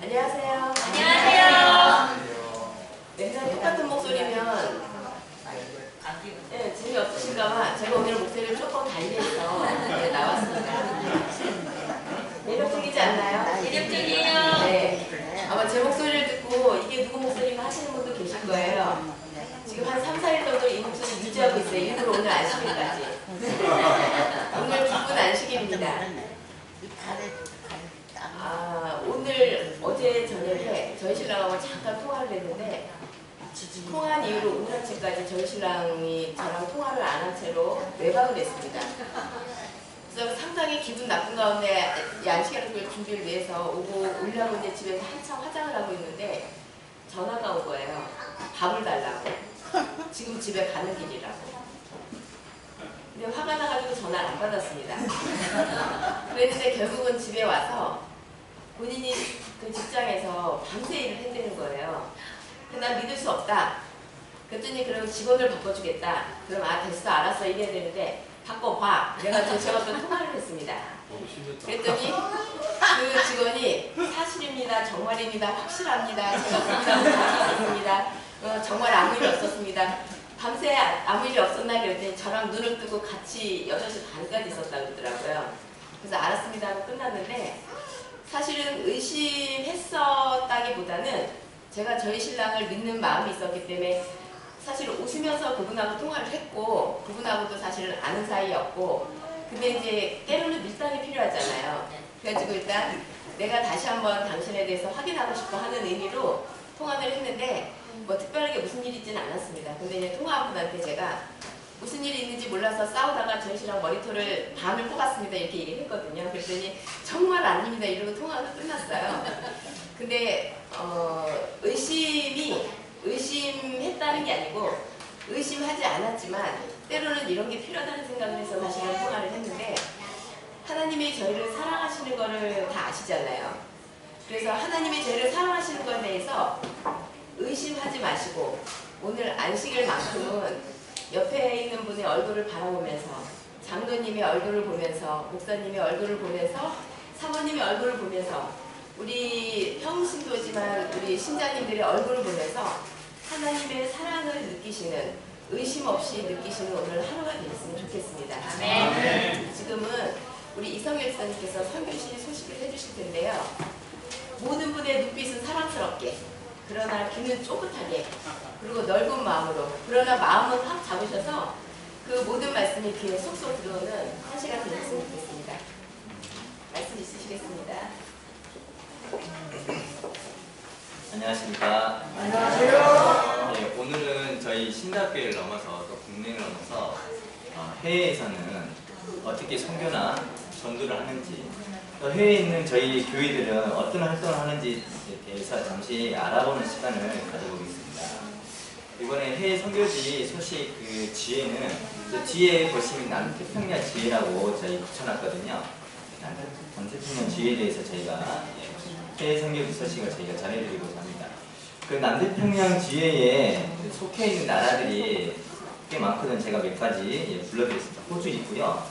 안녕하세요. 안녕하세요. 맨날 똑같은 목소리면 재미없으실까봐 제가 오늘 목소리를 조금 달리해서 나왔습니다. 매력적이지 않나요? 매력적이에요. 네. 아마 제 목소리를 듣고 이게 누구 목소리인가 하시는 분도 계실 거예요. 지금 한 3, 4일 정도 이 목소리 유지하고 있어요. 일부러 오늘 안식일까지. 오늘 기쁜 안식일입니다. 오늘 어제 저녁에 저희 신랑하고 잠깐 통화를 했는데 통화한 이후로 오늘 아침까지 저희 신랑이 저랑 통화를 안 한 채로 외박을 했습니다. 그래서 상당히 기분 나쁜 가운데 안식일 준비를 위해서 오고 오려고 이제 집에서 한참 화장을 하고 있는데 전화가 온 거예요. 밥을 달라고. 지금 집에 가는 길이라고. 근데 화가 나가지고 전화를 안 받았습니다. 그랬는데 결국은 집에 와서 본인이 그 직장에서 밤새 일을 했다는 거예요. 난 믿을 수 없다. 그랬더니 그럼 직원을 바꿔주겠다. 그럼 됐어 알았어 이래야 되는데 바꿔봐. 제가 또 통화를 했습니다. 그랬더니 그 직원이 사실입니다. 정말입니다. 확실합니다. 제가 분명합니다. 정말 아무 일 없었습니다. 밤새 아무 일이 없었나 그랬더니 저랑 눈을 뜨고 같이 8시 반까지 있었다고 그러더라고요. 그래서 알았습니다 하고 끝났는데 사실은 의심했었다기보다는 제가 저희 신랑을 믿는 마음이 있었기 때문에 사실 웃으면서 그분하고 통화를 했고 그분하고도 사실은 아는 사이였고 근데 이제 때로는 밀당이 필요하잖아요. 그래가지고 일단 내가 다시 한번 당신에 대해서 확인하고 싶어 하는 의미로 통화를 했는데 뭐 특별하게 무슨 일이 있지는 않았습니다. 근데 이제 통화한 분한테 제가 무슨 일이 있는지 몰라서 싸우다가 저희 신랑 머리털을 반을 뽑았습니다 이렇게 얘기를 했거든요. 그랬더니 정말 아닙니다 이러고 통화가 끝났어요. 근데 의심했다는 게 아니고 의심하지 않았지만 때로는 이런 게 필요하다는 생각을 해서 다시 한번 통화를 했는데 하나님이 저희를 사랑하시는 거를 다 아시잖아요. 그래서 하나님이 저희를 사랑하시는 것에 대해서 의심하지 마시고 오늘 안식일만큼은 옆에 있는 분의 얼굴을 바라보면서 장로님의 얼굴을 보면서 목사님의 얼굴을 보면서 사모님의 얼굴을 보면서 우리 평신도지만 우리 신자님들의 얼굴을 보면서 하나님의 사랑을 느끼시는 의심 없이 느끼시는 오늘 하루가 되었으면 좋겠습니다. 아멘. 지금은 우리 이성열 지사님께서 설교실 소식을 해주실 텐데요. 모든 분의 눈빛은 사랑스럽게 그러나 귀는 쪼긋하게 그리고 넓은 마음으로 그러나 마음은 확 잡으셔서 그 모든 말씀이 귀에 쏙쏙 들어오는 한 시간 되셨으면 좋겠습니다. 말씀 있으시겠습니다. 안녕하십니까. 안녕하세요. 네, 오늘은 저희 신학교를 넘어서 또 국내를 넘어서 해외에서는 어떻게 선교나 전도를 하는지 또 해외에 있는 저희 교회들은 어떤 활동을 하는지에 대해서 잠시 알아보는 시간을 가져보겠습니다. 이번에 해외 선교지 소식 그 지혜는 저 뒤에 보시면 남태평양 지혜라고 저희 붙여놨거든요. 남태평양 지혜에 대해서 저희가 해외 선교지 소식을 저희가 전해드리고자 합니다. 그 남태평양 지혜에 속해 있는 나라들이 꽤 많거든요. 제가 몇 가지 불러드렸습니다. 호주 있고요.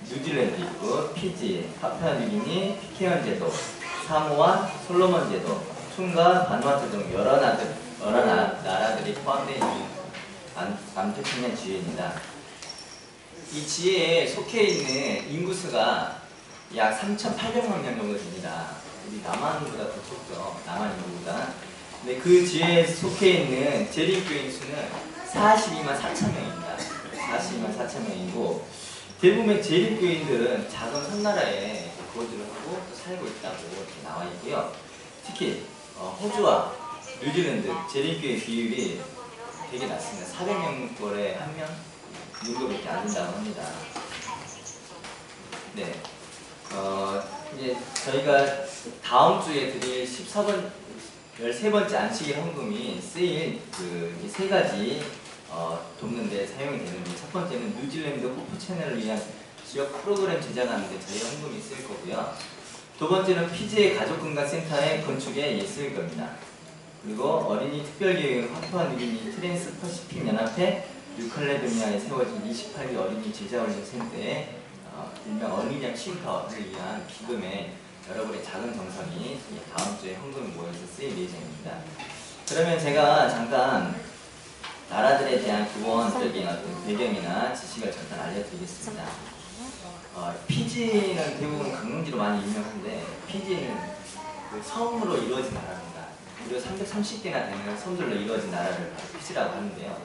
뉴질랜드 있고, 피지, 파푸아뉴기니, 피케온 제도, 사모아, 솔로몬 제도, 퉁가, 바누아투 등 여러 나라들이 포함되어 있는 남태평양 지혜입니다. 이 지혜에 속해 있는 인구수가 약 3,800만 명 정도 됩니다. 우리 남한보다 더 적죠. 남한 인구보다. 근데 그 지혜에 속해 있는 재림교인 수는 42만 4천 명입니다. 42만 4천 명이고 대부분의 재림교인들은 작은 섬나라에 거주를 하고 또 살고 있다고 이렇게 나와 있고요. 특히 호주와 뉴질랜드 재림교인 비율이 되게 낮습니다. 400명꼴에 1명 정도밖에 안 된다고 합니다. 네. 이제 저희가 다음 주에 드릴 13번째 안식일 헌금이 쓰일 그 세 가지 돕는 데 사용이 되는데 첫 번째는 뉴질랜드 호프 채널을 위한 지역 프로그램 제작하는데 저희 헌금이 쓸 거고요. 두 번째는 피지의 가족건강센터의 건축에 쓸 겁니다. 그리고 어린이 특별기획은 파푸아뉴기니 트랜스퍼시픽 연합회 뉴칼레도니아에 세워진 28개 어린이 제자훈련센터에 일명 어린이장 쉼터를 위한 기금에 여러분의 작은 정성이 다음 주에 헌금이 그러면 제가 잠깐 나라들에 대한 기본적인 어떤 배경이나 지식을 잠깐 알려드리겠습니다. 피지는 대부분 관광지로 많이 유명한데 피지는 그 섬으로 이루어진 나라입니다. 무려 330개나 되는 섬들로 이루어진 나라를 피지라고 하는데요.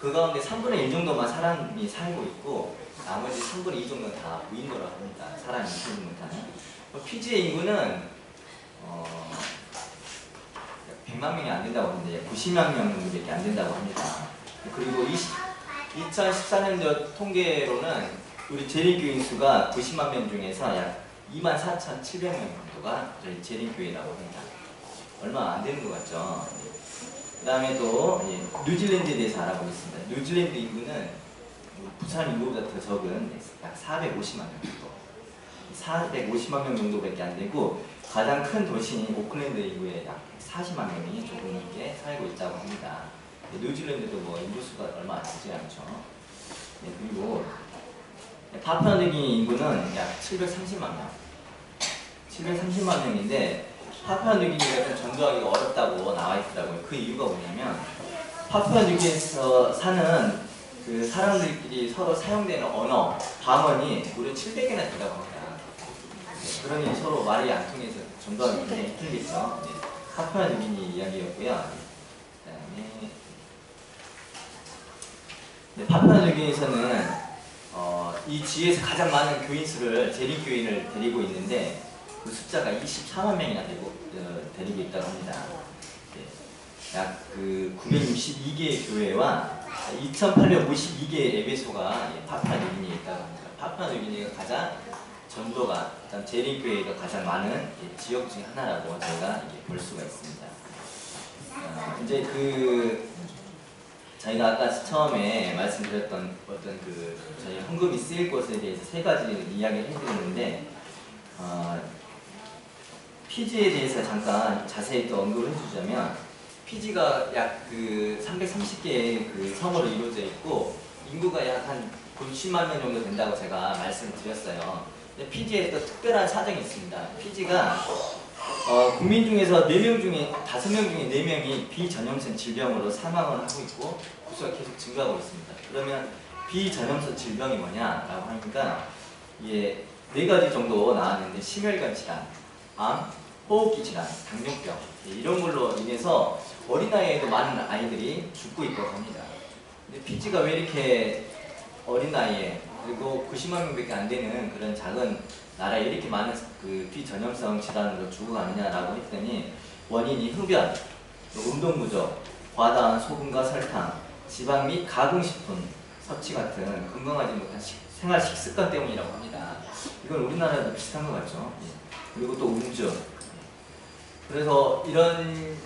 그 가운데 3분의 1 정도만 사람이 살고 있고 나머지 3분의 2 정도는 다 무인도라고 합니다. 사람이 살지 못하는. 피지의 인구는 100만 명이 안 된다고 하는데 90만 명 정도밖에 안 된다고 합니다. 그리고 2014년도 통계로는 우리 재림교인 수가 90만 명 중에서 약 24,700명 정도가 저희 재림교회라고 합니다. 얼마 안 되는 것 같죠? 그 다음에 또 뉴질랜드에 대해서 알아보겠습니다. 뉴질랜드 인구는 부산 인구보다 더 적은 약 450만 명 정도. 450만 명 정도밖에 안 되고 가장 큰 도시인 오클랜드 인구의 약 40만 명이 조금 넘게 살고 있다고 합니다. 뉴질랜드도 뭐 인구수가 얼마 되지 않죠. 그리고 파푸아뉴기니 인구는 약 730만 명. 730만 명인데 파푸아뉴기니가 좀 전도하기가 어렵다고 나와 있더라고요. 그 이유가 뭐냐면 파푸아뉴기니에서 사는 그 사람들끼리 서로 사용되는 언어, 방언이 무려 700개나 된다고 합니다. 그러니 서로 말이 안 통해서 전도하기 굉장히 힘들겠죠. 파푸아뉴기니 이야기였고요. 그다음에 파푸아뉴기니에서는 이 지역에서 가장 많은 교인 수를 재림교인을 데리고 있는데 그 숫자가 24만 명이나 데리고 있다고 합니다. 약 그 962개의 교회와 2,852개의 예배소가 파푸아뉴기니에 있다고 합니다. 파푸아뉴기니가 가장 전도가, 재림교회가 가장 많은 지역 중 하나라고 저희가 볼 수가 있습니다. 이제 저희가 아까 처음에 말씀드렸던 어떤 저희 헌금이 쓰일 곳에 대해서 세 가지 이야기를 해드렸는데, 피지에 대해서 잠깐 자세히 또 언급을 해주자면, 피지가 약 330개의 섬으로 이루어져 있고, 인구가 약 한 90만 명 정도 된다고 제가 말씀드렸어요. 피지에 또 특별한 사정이 있습니다. 피지가 국민 중에서 4명 중에 5명 중에 4명이 비전염성 질병으로 사망을 하고 있고 구수가 계속 증가하고 있습니다. 그러면 비전염성 질병이 뭐냐라고 하니까 이게 4가지 정도 나왔는데 심혈관 질환, 암, 호흡기 질환, 당뇨병 이런 걸로 인해서 어린 나이에도 많은 아이들이 죽고 있다고 합니다. 근데 피지가 왜 이렇게 어린 나이에 그리고 90만 명밖에 안 되는 그런 작은 나라에 이렇게 많은 비전염성 질환으로 죽어가느냐라고 했더니 원인이 흡연, 운동 부족, 과다한 소금과 설탕, 지방 및 가공식품 섭취 같은 건강하지 못한 생활 식습관 때문이라고 합니다. 이건 우리나라도 비슷한 것 같죠. 그리고 또 음주. 그래서 이런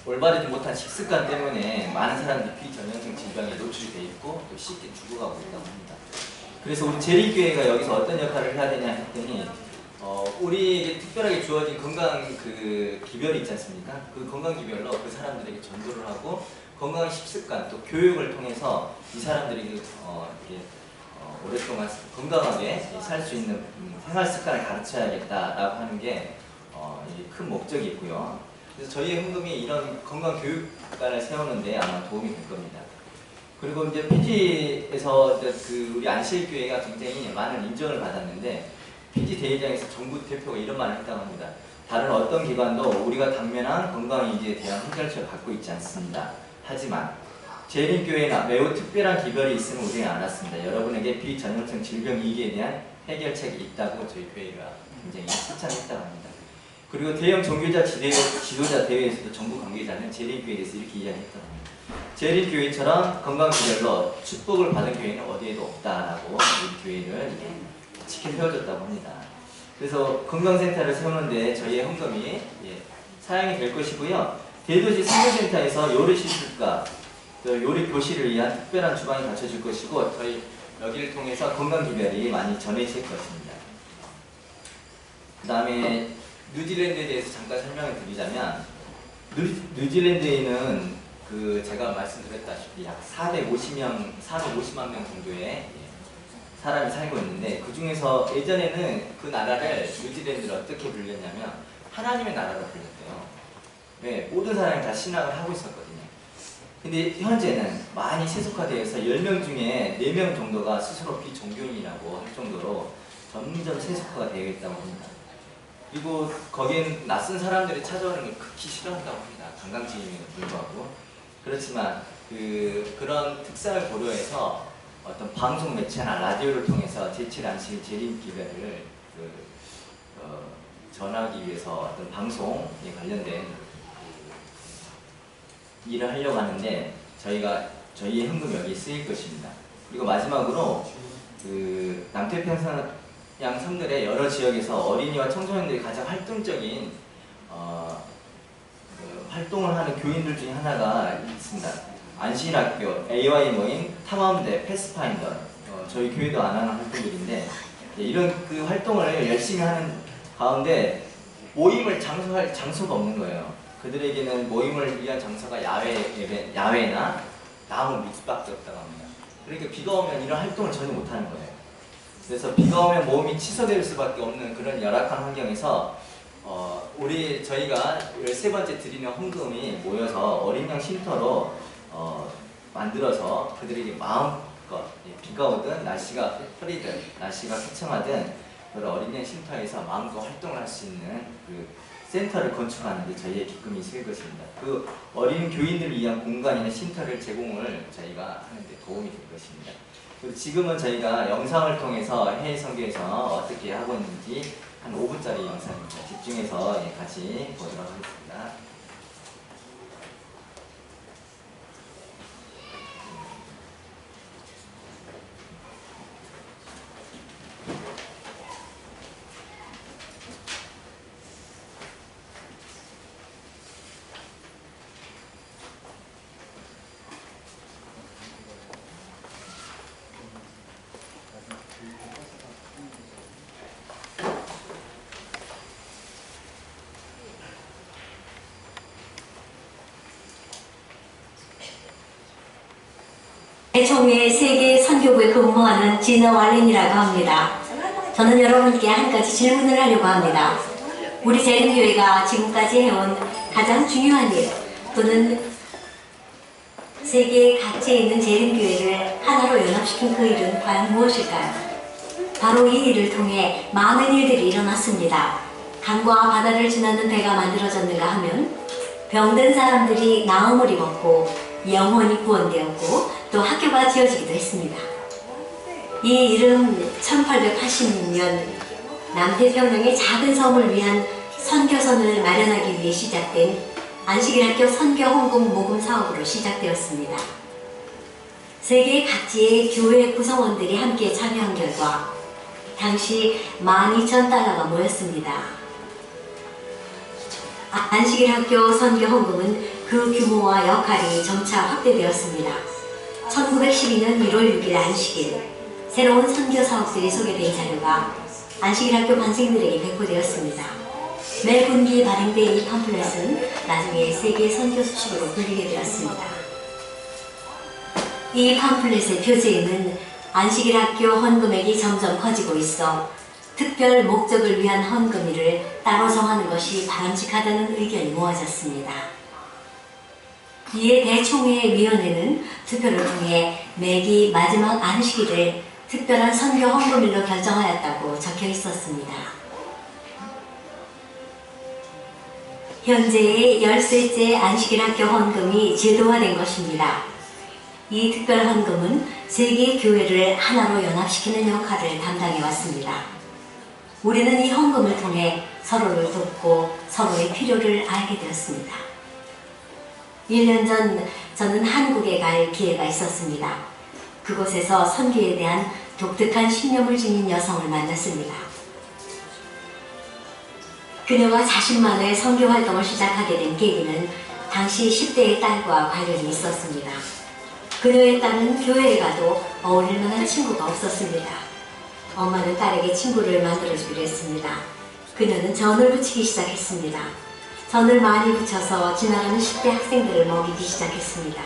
올바르지 못한 식습관 때문에 많은 사람들이 비전염성 질병에 노출되어 있고 또 쉽게 죽어가고 있다고 합니다. 그래서 우리 재림교회가 여기서 어떤 역할을 해야 되냐 했더니 우리에게 특별하게 주어진 건강 기별이 있지 않습니까? 그 건강 기별로 그 사람들에게 전도를 하고 건강 식습관 또 교육을 통해서 이 사람들이 이렇게 오랫동안 건강하게 살 수 있는 생활 습관을 가르쳐야겠다라고 하는 게 큰 목적이 있고요. 그래서 저희의 헌금이 이런 건강 교육관을 세우는데 아마 도움이 될 겁니다. 그리고 이제 피지에서 우리 안실교회가 굉장히 많은 인정을 받았는데 피지 대회장에서 정부 대표가 이런 말을 했다고 합니다. 다른 어떤 기관도 우리가 당면한 건강유지에 대한 해결책을 갖고 있지 않습니다. 하지만 재림교회나 매우 특별한 기별이 있음을 우리는 알았습니다. 여러분에게 비전염성 질병 위기에 대한 해결책이 있다고 저희 교회가 굉장히 칭찬했다고 합니다. 그리고 대형 종교자 지도자 대회에서도 정부 관계자는 재림교회에 대해서 이렇게 이야기했다고 합니다. 재림교회처럼 건강기별로 축복을 받은 교회는 어디에도 없다라고 우리 교회를 지켜 세워줬다고 합니다. 그래서 건강센터를 세우는데 저희의 헌금이 사용이 될 것이고요. 대도시 상교센터에서 요리시술과 요리 교실을 위한 특별한 주방이 갖춰질 것이고 저희 여기를 통해서 건강기별이 많이 전해질 것입니다. 그 다음에 뉴질랜드에 대해서 잠깐 설명을 드리자면 뉴질랜드에는 제가 말씀드렸다시피 약 450만 명 정도의 사람이 살고 있는데 그 중에서 예전에는 그 나라를 뉴질랜드를 어떻게 불렸냐면 하나님의 나라로 불렸대요. 모든 사람이 다 신학을 하고 있었거든요. 근데 현재는 많이 세속화되어서 10명 중에 4명 정도가 스스로 비종교인이라고 할 정도로 점점 세속화가 되어 있다고 합니다. 그리고 거기엔 낯선 사람들이 찾아오는 걸 극히 싫어한다고 합니다. 관광지임에도 불구하고. 그렇지만 그런 특성을 고려해서 어떤 방송 매체나 라디오를 통해서 제7안식일 재림기회를 전하기 위해서 어떤 방송에 관련된 일을 하려고 하는데 저희의 헌금이 여기에 쓰일 것입니다. 그리고 마지막으로 남태평양 섬들의 여러 지역에서 어린이와 청소년들이 가장 활동적인 활동을 하는 교인들 중에 하나가 있습니다. 안식일학교, AY 모임, 탐험대, 패스파인더, 저희 교회도 안 하는 활동들인데 이런 활동을 열심히 하는 가운데 모임을 장소할 장소가 없는 거예요. 그들에게는 모임을 위한 장소가 야외나 나무 밑밖에 없다고 합니다. 그러니까 비가 오면 이런 활동을 전혀 못하는 거예요. 그래서 비가 오면 모임이 취소될 수밖에 없는 그런 열악한 환경에서 저희가 13번째 드리는 헌금이 모여서 어린 양 쉼터로 만들어서 그들에게 마음껏 비가 오든 날씨가 흐리든 날씨가 휘청하든 그런 어린 양 쉼터에서 마음껏 활동을 할 수 있는 센터를 건축하는 데 저희의 기금이 쓰일 것입니다. 어린 교인들을 위한 공간이나 쉼터를 제공을 저희가 하는 데 도움이 될 것입니다. 그리고 지금은 저희가 영상을 통해서 해외 선교에서 어떻게 하고 있는지 한 5분짜리 영상입니다. 집중해서 같이 보도록 하겠습니다. 대총회 세계 선교부에 근무하는 지너 왈린이라고 합니다. 저는 여러분께 한 가지 질문을 하려고 합니다. 우리 재림교회가 지금까지 해온 가장 중요한 일 또는 세계에 가치에 있는 재림교회를 하나로 연합시킨 그 일은 과연 무엇일까요? 바로 이 일을 통해 많은 일들이 일어났습니다. 강과 바다를 지나는 배가 만들어졌는가 하면 병든 사람들이 나음을 입었고 영혼이 구원되었고 또 학교가 지어지기도 했습니다. 이 일은 1880년 남태평양의 작은 섬을 위한 선교선을 마련하기 위해 시작된 안식일학교 선교 헌금 모금 사업으로 시작되었습니다. 세계 각지의 교회 구성원들이 함께 참여한 결과 당시 12,000달러가 모였습니다. 안식일학교 선교 헌금은 그 규모와 역할이 점차 확대되었습니다. 1912년 1월 6일 안식일, 새로운 선교 사업들이 소개된 자료가 안식일학교 반생들에게 배포되었습니다. 매 분기 발행된 이 팜플렛은 나중에 세계 선교 수칙으로 불리게 되었습니다. 이 팜플렛의 표지에는 안식일학교 헌금액이 점점 커지고 있어 특별 목적을 위한 헌금일을 따로 정하는 것이 바람직하다는 의견이 모아졌습니다. 이에 대총회 위원회는 투표를 통해 매기 마지막 안식일을 특별한 선교 헌금일로 결정하였다고 적혀 있었습니다. 현재의 13째 안식일학교 헌금이 제도화된 것입니다. 이 특별 헌금은 세계 교회를 하나로 연합시키는 역할을 담당해 왔습니다. 우리는 이 헌금을 통해 서로를 돕고 서로의 필요를 알게 되었습니다. 1년 전 저는 한국에 갈 기회가 있었습니다. 그곳에서 선교에 대한 독특한 신념을 지닌 여성을 만났습니다. 그녀가 자신만의 선교 활동을 시작하게 된 계기는 당시 10대의 딸과 관련이 있었습니다. 그녀의 딸은 교회에 가도 어울릴 만한 친구가 없었습니다. 엄마는 딸에게 친구를 만들어주기로 했습니다. 그녀는 전을 붙이기 시작했습니다. 전을 많이 붙여서 지나가는 10대 학생들을 먹이기 시작했습니다.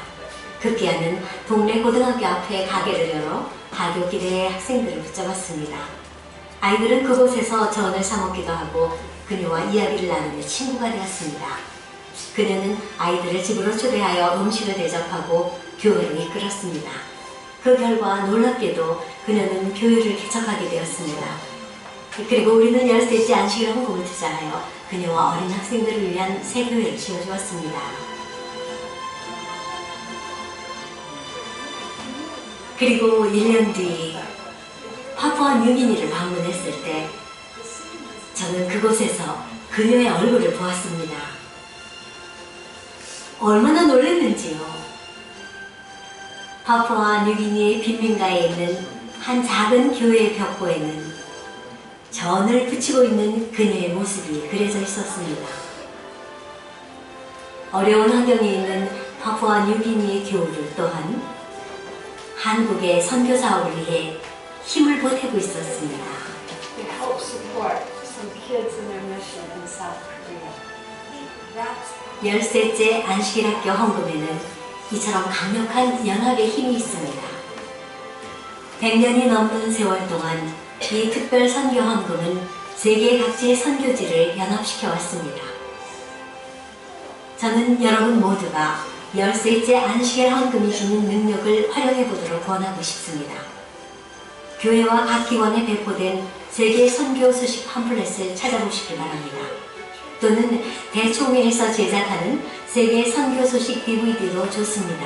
급기야는 동네 고등학교 앞에 가게를 열어 하굣길에 학생들을 붙잡았습니다. 아이들은 그곳에서 전을 사 먹기도 하고 그녀와 이야기를 나누며 친구가 되었습니다. 그녀는 아이들을 집으로 초대하여 음식을 대접하고 교회를 이끌었습니다. 그 결과 놀랍게도 그녀는 교회를 개척하게 되었습니다. 그리고 우리는 10세째 안식일 헌금을 투자하여 그녀와 어린 학생들을 위한 새 교회를 지어주었습니다. 그리고 1년 뒤 파푸아 뉴기니를 방문했을 때 저는 그곳에서 그녀의 얼굴을 보았습니다. 얼마나 놀랐는지요. 파푸아 뉴기니의 빈민가에 있는 한 작은 교회의 벽보에는 전을 붙이고 있는 그녀의 모습이 그려져 있었습니다. 어려운 환경에 있는 파푸아 뉴기니의 교우들 또한 한국의 선교 사업을 위해 힘을 보태고 있었습니다. To help support some kids in their mission in South Korea. 10세째 안식일 학교 헌금에는 이처럼 강력한 연합의 힘이 있습니다. 100년이 넘는 세월 동안 이 특별 선교 헌금은 세계 각지의 선교지를 연합시켜 왔습니다. 저는 여러분 모두가 10세째 안식일 헌금이 주는 능력을 활용해 보도록 권하고 싶습니다. 교회와 각 기관에 배포된 세계 선교 소식 팜플렛을 찾아보시기 바랍니다. 또는 대총회에서 제작하는 세계 선교 소식 DVD도 좋습니다.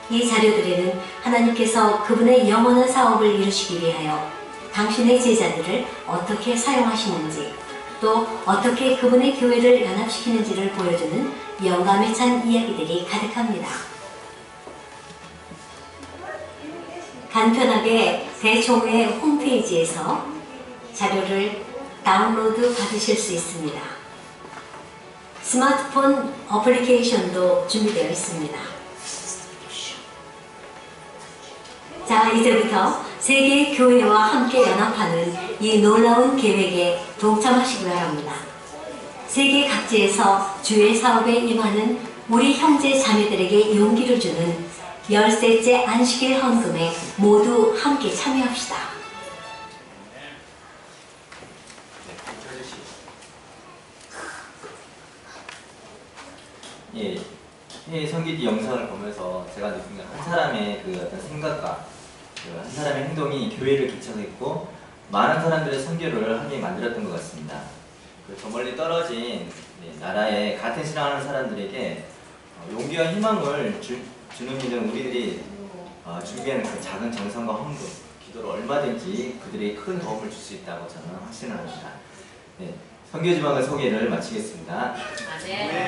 이 자료들에는 하나님께서 그분의 영원한 사업을 이루시기 위하여 당신의 제자들을 어떻게 사용하시는지, 또 어떻게 그분의 교회를 연합시키는지를 보여주는 영감에 찬 이야기들이 가득합니다. 간편하게 대총회 홈페이지에서 자료를 다운로드 받으실 수 있습니다. 스마트폰 어플리케이션도 준비되어 있습니다. 자, 이제부터 세계 교회와 함께 연합하는 이 놀라운 계획에 동참하시기 바랍니다. 세계 각지에서 주의 사업에 임하는 우리 형제 자매들에게 용기를 주는 10세째 안식일 헌금에 모두 함께 참여합시다. 예, 이 성기디 영상을 보면서 제가 느낀 건 한 사람의 그 어떤 생각과 한 사람의 행동이 교회를 개척했고 많은 사람들의 선교를 하게 만들었던 것 같습니다. 저 멀리 떨어진 나라의 같은 신앙하는 사람들에게 용기와 희망을 주는 일은 우리들이 준비하는 그 작은 정성과 헌금, 기도로 얼마든지 그들에게 큰 도움을 줄 수 있다고 저는 확신을 합니다. 네, 선교지방의 소개를 마치겠습니다. 네.